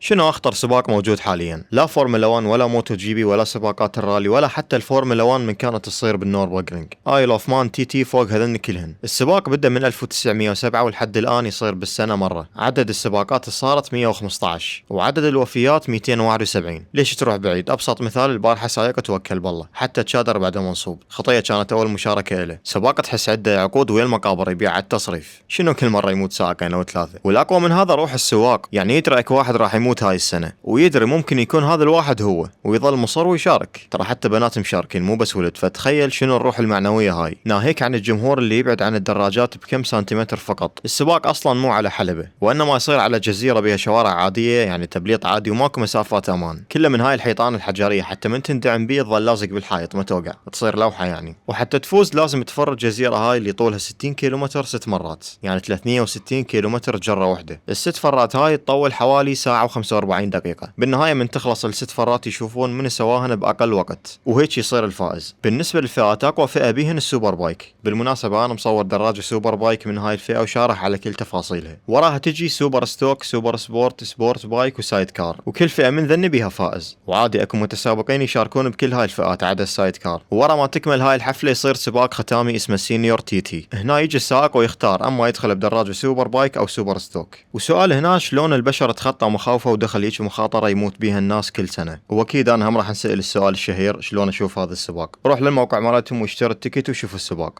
شنو أخطر سباق موجود حاليا؟ لا فورمولا 1 ولا موتو جي بي ولا سباقات الرالي ولا حتى الفورمولا 1 من كانت تصير بالنوربورغرينج. آيل اوف مان تي فوق هذن كلهن. السباق بدأ من 1907 ولحد الآن يصير بالسنة مرة. عدد السباقات اللي صارت 115 وعدد الوفيات 271. ليش تروح بعيد؟ أبسط مثال البارحة سايق توكل بالله حتى تشادر بعد منصوب. خطية كانت أول مشاركة له. سباق تحس عده عقود ويا المقابر يبيع على التصريف. شنو كل مرة يموت سائقين أو ثلاثة؟ والأقوى من هذا روح السواق، يعني يدرك واحد راح يموت هاي السنة ويدري ممكن يكون هذا الواحد هو ويظل مصر ويشارك. ترى حتى بنات مشاركين مو بس ولد، فتخيل شنو الروح المعنوية هاي. ناهيك عن الجمهور اللي يبعد عن الدراجات بكم سنتيمتر فقط. السباق أصلا مو على حلبة وإنما يصير على جزيرة بها شوارع عادية، يعني تبليط عادي وماكو مسافات أمان. كله من هاي الحيطان الحجرية، حتى من تندعم بيه تظل لازق بالحائط ما توقع، تصير لوحة يعني. وحتى تفوز لازم تفر الجزيرة هاي اللي طولها 60 كيلومتر 6 مرات، يعني 360 كيلومتر جرة واحدة. الست فرات هاي تطول حوالي ساعة و45 دقيقة. بالنهاية من تخلص الست فرات يشوفون من سواهن بأقل وقت، وهيك يصير الفائز. بالنسبة للفئات أقوى فئة بيهن السوبر بايك. بالمناسبة أنا مصور دراجة سوبر بايك من هاي الفئة وشارح على كل تفاصيلها. وراها تجي سوبر ستوك، سوبر سبورت، سبورت بايك وسايد كار، وكل فئة من ذن بيها فائز. وعادي اكو متسابقين يشاركون بكل هاي الفئات عدا السايد كار. ورا ما تكمل هاي الحفلة يصير سباق ختامي اسمه سينيور تي. هنا يجي السائق ويختار اما يدخل بدراجة سوبر بايك او سوبر ستوك. وسؤال هنا، شلون البشر تخطى مخاوفه ودخل هيك مخاطرة يموت بيها الناس كل سنة؟ واكيد انا هم راح نسأل السؤال الشهير، شلون اشوف هذا السباق؟ روح للموقع مالتهم واشتري التيكت وشوف السباق.